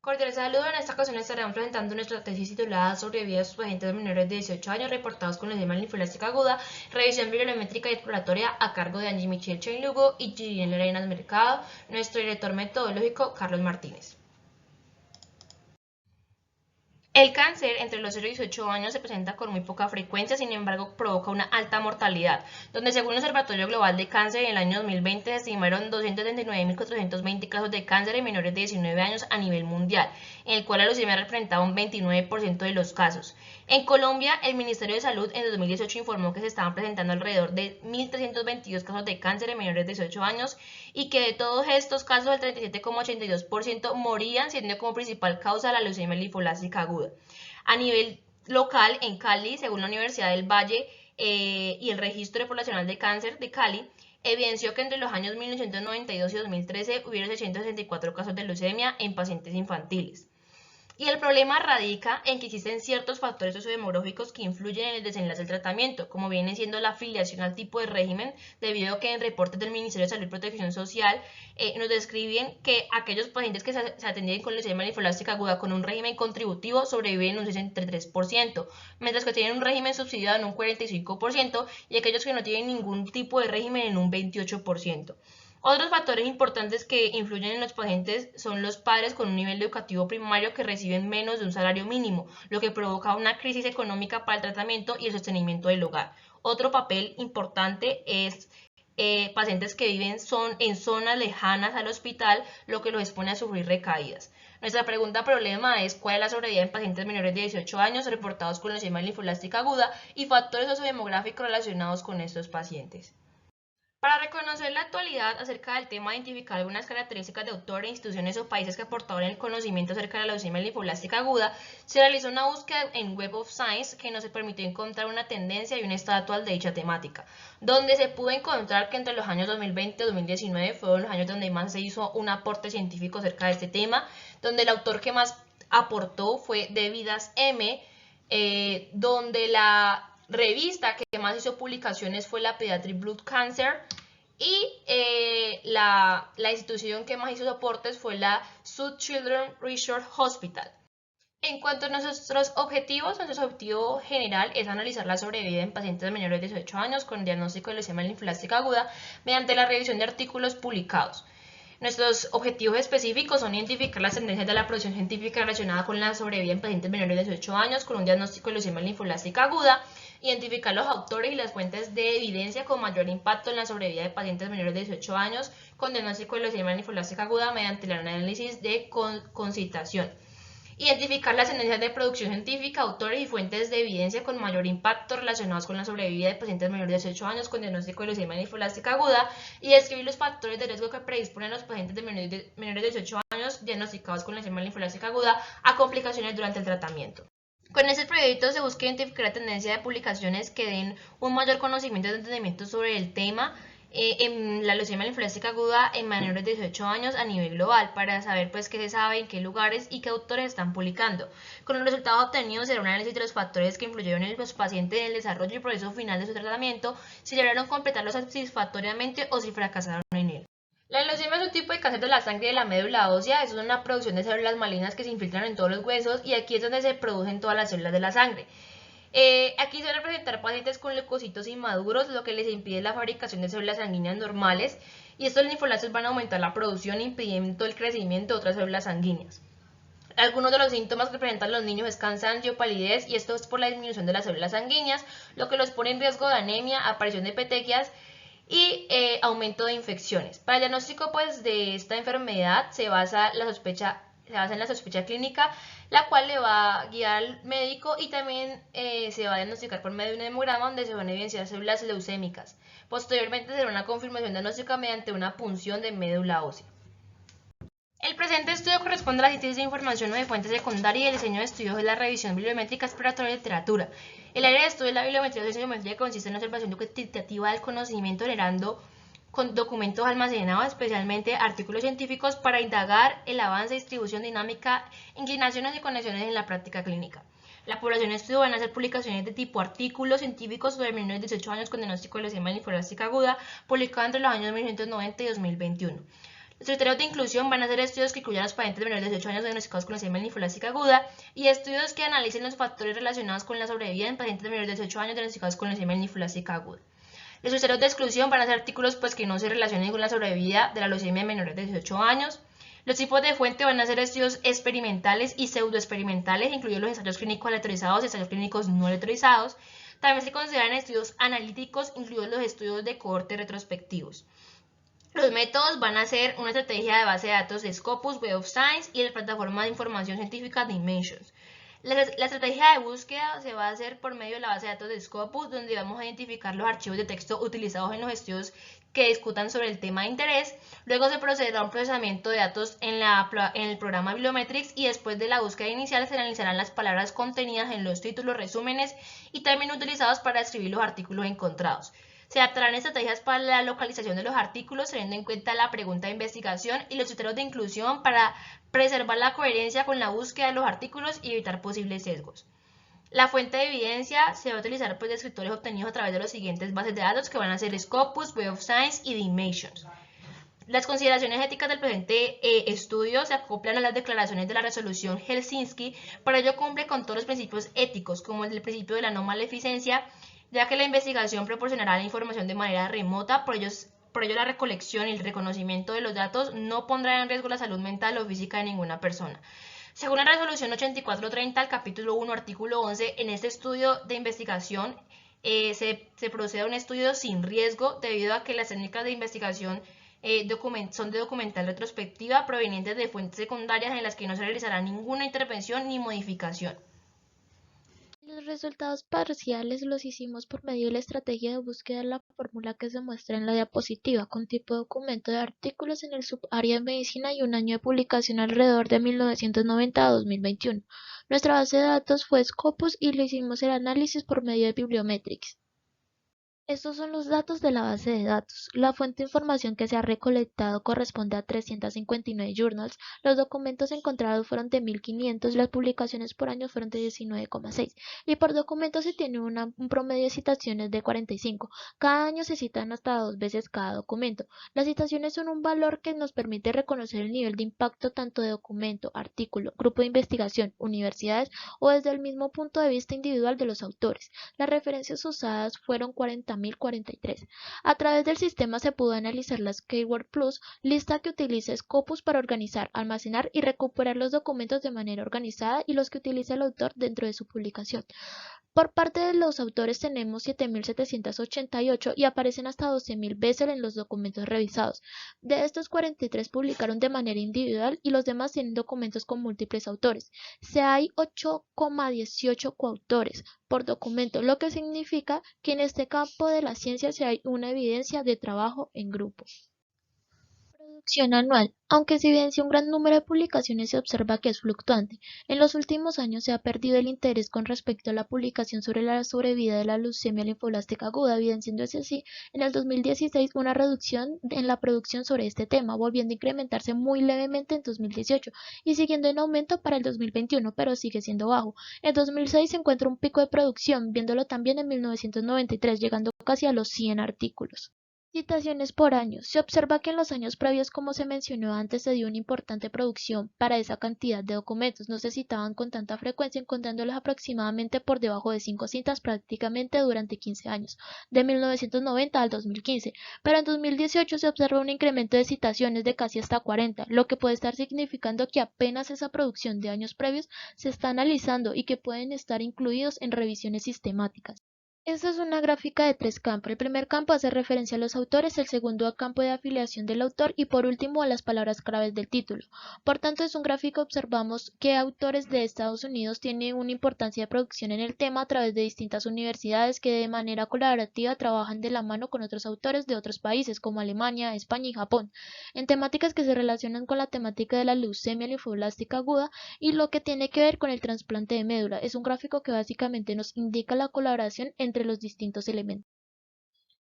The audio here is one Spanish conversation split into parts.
Cordial saludo, en esta ocasión estaremos presentando nuestra tesis titulada Sobrevida de sus pacientes menores de 18 años reportados con leucemia linfoblástica aguda, revisión bibliométrica y exploratoria a cargo de Angie Michelle Chain-Lugo y Gillian Arenas Mercado, nuestro director metodológico Carlos Martínez. El cáncer entre los 0 y 18 años se presenta con muy poca frecuencia, sin embargo provoca una alta mortalidad, donde según el Observatorio Global de Cáncer en el año 2020 se estimaron 279.420 casos de cáncer en menores de 19 años a nivel mundial, en el cual la leucemia representaba un 29% de los casos. En Colombia, el Ministerio de Salud en el 2018 informó que se estaban presentando alrededor de 1.322 casos de cáncer en menores de 18 años y que de todos estos casos el 37,82% morían, siendo como principal causa la leucemia linfoblástica aguda. A nivel local, en Cali, según la Universidad del Valle y el Registro Poblacional de Cáncer de Cali, evidenció que entre los años 1992 y 2013 hubieron 664 casos de leucemia en pacientes infantiles. Y el problema radica en que existen ciertos factores sociodemográficos que influyen en el desenlace del tratamiento, como viene siendo la afiliación al tipo de régimen, debido a que en reportes del Ministerio de Salud y Protección Social nos describen que aquellos pacientes que se atendían con leucemia linfoblástica aguda con un régimen contributivo sobreviven un 63%, mientras que tienen un régimen subsidiado en un 45% y aquellos que no tienen ningún tipo de régimen en un 28%. Otros factores importantes que influyen en los pacientes son los padres con un nivel educativo primario que reciben menos de un salario mínimo, lo que provoca una crisis económica para el tratamiento y el sostenimiento del hogar. Otro papel importante es pacientes que viven en zonas lejanas al hospital, lo que los expone a sufrir recaídas. Nuestra pregunta problema es cuál es la sobrevida en pacientes menores de 18 años reportados con leucemia linfoblástica aguda y factores sociodemográficos relacionados con estos pacientes. Para reconocer la actualidad acerca del tema, identificar algunas características de autores, instituciones o países que aportaron el conocimiento acerca de la leucemia linfoblástica aguda, se realizó una búsqueda en Web of Science que nos permitió encontrar una tendencia y un estado actual de dicha temática, donde se pudo encontrar que entre los años 2020 y 2019 fueron los años donde más se hizo un aporte científico acerca de este tema, donde el autor que más aportó fue Devidas M, donde la revista que más hizo publicaciones fue la Pediatric Blood Cancer y la institución que más hizo soportes fue la South Children's Research Hospital. En cuanto a nuestros objetivos, nuestro objetivo general es analizar la sobrevida en pacientes menores de 18 años con diagnóstico de leucemia linfoblástica aguda mediante la revisión de artículos publicados. Nuestros objetivos específicos son identificar las tendencias de la producción científica relacionada con la sobrevida en pacientes menores de 18 años con un diagnóstico de leucemia linfoblástica aguda, identificar los autores y las fuentes de evidencia con mayor impacto en la sobrevida de pacientes menores de 18 años con diagnóstico de leucemia linfoblástica aguda mediante el análisis de concitación. Identificar las tendencias de producción científica, autores y fuentes de evidencia con mayor impacto relacionados con la sobrevida de pacientes menores de 18 años con diagnóstico de leucemia linfoblástica aguda y describir los factores de riesgo que predisponen a los pacientes menores de 18 años diagnosticados con leucemia linfoblástica aguda a complicaciones durante el tratamiento. Con este proyecto se busca identificar la tendencia de publicaciones que den un mayor conocimiento y entendimiento sobre el tema en la leucemia linfoblástica aguda en menores de 18 años a nivel global para saber pues qué se sabe, en qué lugares y qué autores están publicando. Con los resultados obtenidos será un análisis de los factores que influyeron en los pacientes en el desarrollo y proceso final de su tratamiento, si lograron completarlo satisfactoriamente o si fracasaron en él. La leucemia es un tipo de cáncer de la sangre y de la médula ósea, es una producción de células malignas que se infiltran en todos los huesos y aquí es donde se producen todas las células de la sangre. Aquí se van a presentar pacientes con leucocitos inmaduros, lo que les impide la fabricación de células sanguíneas normales y estos linfocitos van a aumentar la producción impidiendo el crecimiento de otras células sanguíneas. Algunos de los síntomas que presentan los niños es cansancio, palidez y esto es por la disminución de las células sanguíneas, lo que los pone en riesgo de anemia, aparición de petequias y aumento de infecciones. Para el diagnóstico pues, de esta enfermedad se basa en la sospecha clínica, la cual le va a guiar al médico y también se va a diagnosticar por medio de un hemograma donde se van a evidenciar células leucémicas. Posteriormente será una confirmación diagnóstica mediante una punción de médula ósea. El presente estudio corresponde a la síntesis de información de fuentes secundarias y el diseño de estudios de la revisión bibliométrica exploratoria de literatura. El área de estudio de la bibliometría de geometría consiste en la observación cuantitativa del conocimiento generando con documentos almacenados, especialmente artículos científicos, para indagar el avance, distribución dinámica, inclinaciones y conexiones en la práctica clínica. La población de estudio van a hacer publicaciones de tipo artículos científicos sobre menores de 18 años con diagnóstico de leucemia linfoblástica aguda, publicado entre los años 1990 y 2021. Los criterios de inclusión van a ser estudios que incluyan a los pacientes menores de 18 años diagnosticados con leucemia linfoclástica aguda y estudios que analicen los factores relacionados con la sobrevida en pacientes menores de 18 años diagnosticados con leucemia linfoclástica aguda. Los criterios de exclusión van a ser artículos que no se relacionen con la sobrevida de la leucemia en menores de 18 años. Los tipos de fuente van a ser estudios experimentales y pseudoexperimentales, incluidos los ensayos clínicos aleatorizados y ensayos clínicos no aleatorizados. También se consideran estudios analíticos, incluidos los estudios de cohorte retrospectivos. Los métodos van a ser una estrategia de base de datos de Scopus, Web of Science y la plataforma de información científica Dimensions. La estrategia de búsqueda se va a hacer por medio de la base de datos de Scopus, donde vamos a identificar los archivos de texto utilizados en los estudios que discutan sobre el tema de interés. Luego se procederá a un procesamiento de datos en el programa Bibliometrics y después de la búsqueda inicial se analizarán las palabras contenidas en los títulos, resúmenes y también utilizados para escribir los artículos encontrados. Se adaptarán estrategias para la localización de los artículos teniendo en cuenta la pregunta de investigación y los criterios de inclusión para preservar la coherencia con la búsqueda de los artículos y evitar posibles sesgos. La fuente de evidencia se va a utilizar de escritores obtenidos a través de las siguientes bases de datos que van a ser Scopus, Web of Science y Dimensions. Las consideraciones éticas del presente estudio se acoplan a las declaraciones de la resolución Helsinki, por ello cumple con todos los principios éticos, como el del principio de la no maleficencia, ya que la investigación proporcionará la información de manera remota, por ello la recolección y el reconocimiento de los datos no pondrá en riesgo la salud mental o física de ninguna persona. Según la resolución 8430 al capítulo 1, artículo 11, en este estudio de investigación se procede a un estudio sin riesgo debido a que las técnicas de investigación son de documental retrospectiva provenientes de fuentes secundarias en las que no se realizará ninguna intervención ni modificación. Los resultados parciales los hicimos por medio de la estrategia de búsqueda de la fórmula que se muestra en la diapositiva, con tipo de documento de artículos en el subárea de medicina y un año de publicación alrededor de 1990 a 2021. Nuestra base de datos fue Scopus y le hicimos el análisis por medio de Bibliometrics. Estos son los datos de la base de datos. La fuente de información que se ha recolectado corresponde a 359 journals. Los documentos encontrados fueron de 1500, las publicaciones por año fueron de 19,6 y por documento se tiene un promedio de citaciones de 45. Cada año se citan hasta 2 veces cada documento. Las citaciones son un valor que nos permite reconocer el nivel de impacto tanto de documento, artículo, grupo de investigación, universidades o desde el mismo punto de vista individual de los autores. Las referencias usadas fueron 40.043. A través del sistema se pudo analizar la Keyword Plus, lista que utiliza Scopus para organizar, almacenar y recuperar los documentos de manera organizada y los que utiliza el autor dentro de su publicación. Por parte de los autores tenemos 7.788 y aparecen hasta 12.000 veces en los documentos revisados. De estos, 43 publicaron de manera individual y los demás tienen documentos con múltiples autores. Hay 8,18 coautores por documento, lo que significa que en este campo de la ciencia se hay una evidencia de trabajo en grupo. Producción anual. Aunque se evidencia un gran número de publicaciones, se observa que es fluctuante. En los últimos años se ha perdido el interés con respecto a la publicación sobre la sobrevida de la leucemia linfoblástica aguda, evidenciándose así en el 2016 una reducción en la producción sobre este tema, volviendo a incrementarse muy levemente en 2018 y siguiendo en aumento para el 2021, pero sigue siendo bajo. En 2006 se encuentra un pico de producción, viéndolo también en 1993, llegando casi a los 100 artículos. Citaciones por año. Se observa que en los años previos, como se mencionó antes, se dio una importante producción para esa cantidad de documentos. No se citaban con tanta frecuencia, encontrándolos aproximadamente por debajo de 5 citas prácticamente durante 15 años, de 1990 al 2015. Pero en 2018 se observa un incremento de citaciones de casi hasta 40, lo que puede estar significando que apenas esa producción de años previos se está analizando y que pueden estar incluidos en revisiones sistemáticas. Esta es una gráfica de 3 campos. El primer campo hace referencia a los autores, el segundo a campo de afiliación del autor y por último a las palabras claves del título. Por tanto, es un gráfico observamos que autores de Estados Unidos tienen una importancia de producción en el tema a través de distintas universidades que de manera colaborativa trabajan de la mano con otros autores de otros países como Alemania, España y Japón, en temáticas que se relacionan con la temática de la leucemia linfoblástica aguda y lo que tiene que ver con el trasplante de médula. Es un gráfico que básicamente nos indica la colaboración entre los distintos elementos.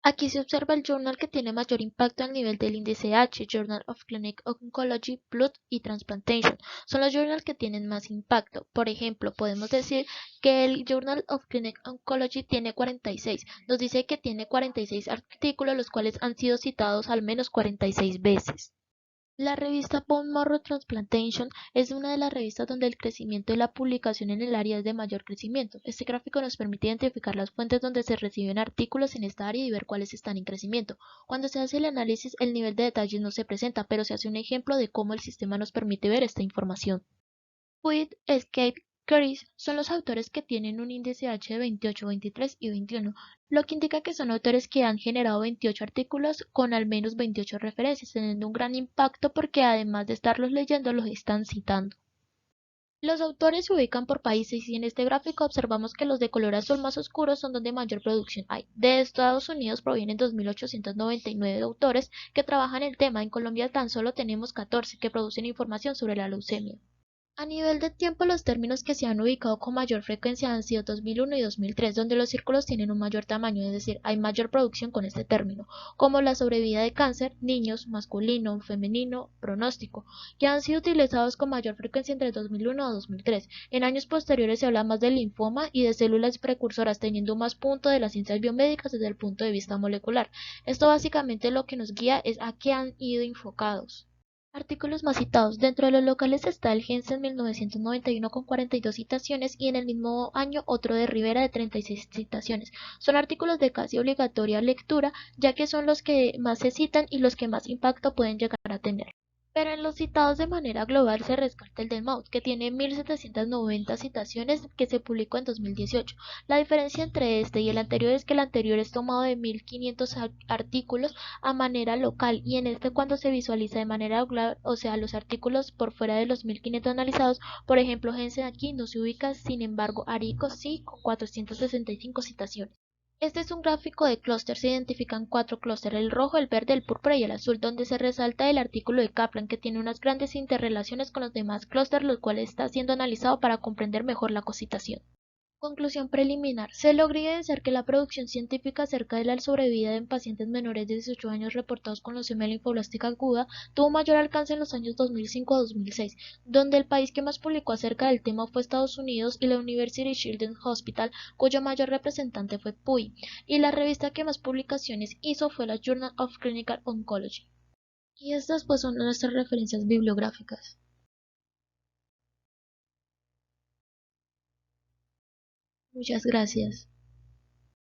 Aquí se observa el journal que tiene mayor impacto al nivel del índice H, Journal of Clinical Oncology, Blood y Transplantation. Son los journals que tienen más impacto. Por ejemplo, podemos decir que el Journal of Clinical Oncology tiene 46. Nos dice que tiene 46 artículos, los cuales han sido citados al menos 46 veces. La revista Bone Marrow Transplantation es una de las revistas donde el crecimiento de la publicación en el área es de mayor crecimiento. Este gráfico nos permite identificar las fuentes donde se reciben artículos en esta área y ver cuáles están en crecimiento. Cuando se hace el análisis, el nivel de detalles no se presenta, pero se hace un ejemplo de cómo el sistema nos permite ver esta información. Puig, Escape, Curtis son los autores que tienen un índice H de 28, 23 y 21, lo que indica que son autores que han generado 28 artículos con al menos 28 referencias, teniendo un gran impacto porque además de estarlos leyendo, los están citando. Los autores se ubican por países y en este gráfico observamos que los de color azul más oscuros son donde mayor producción hay. De Estados Unidos provienen 2.899 autores que trabajan el tema. En Colombia tan solo tenemos 14 que producen información sobre la leucemia. A nivel de tiempo, los términos que se han ubicado con mayor frecuencia han sido 2001 y 2003, donde los círculos tienen un mayor tamaño, es decir, hay mayor producción con este término, como la sobrevida de cáncer, niños, masculino, femenino, pronóstico, que han sido utilizados con mayor frecuencia entre 2001 y 2003. En años posteriores se habla más de linfoma y de células precursoras, teniendo más punto de las ciencias biomédicas desde el punto de vista molecular. Esto básicamente lo que nos guía es a qué han ido enfocados. Artículos más citados. Dentro de los locales está el Gens en 1991 con 42 citaciones y en el mismo año otro de Rivera de 36 citaciones. Son artículos de casi obligatoria lectura, ya que son los que más se citan y los que más impacto pueden llegar a tener. Pero en los citados de manera global se rescata el del Maud, que tiene 1.790 citaciones que se publicó en 2018. La diferencia entre este y el anterior es que el anterior es tomado de 1.500 artículos a manera local y en este cuando se visualiza de manera global, o sea, los artículos por fuera de los 1.500 analizados, por ejemplo, Jensen aquí no se ubica, sin embargo, Arico sí con 465 citaciones. Este es un gráfico de clúster, se identifican cuatro clústeres, el rojo, el verde, el púrpura y el azul, donde se resalta el artículo de Kaplan, que tiene unas grandes interrelaciones con los demás clústeres, los cuales está siendo analizado para comprender mejor la cositación. Conclusión preliminar. Se logra evidenciar que la producción científica acerca de la sobrevida en pacientes menores de 18 años reportados con leucemia linfoblástica aguda tuvo mayor alcance en los años 2005-2006, donde el país que más publicó acerca del tema fue Estados Unidos y la University Children's Hospital, cuyo mayor representante fue Puy, y la revista que más publicaciones hizo fue la Journal of Clinical Oncology. Y estas pues son nuestras referencias bibliográficas. Muchas gracias.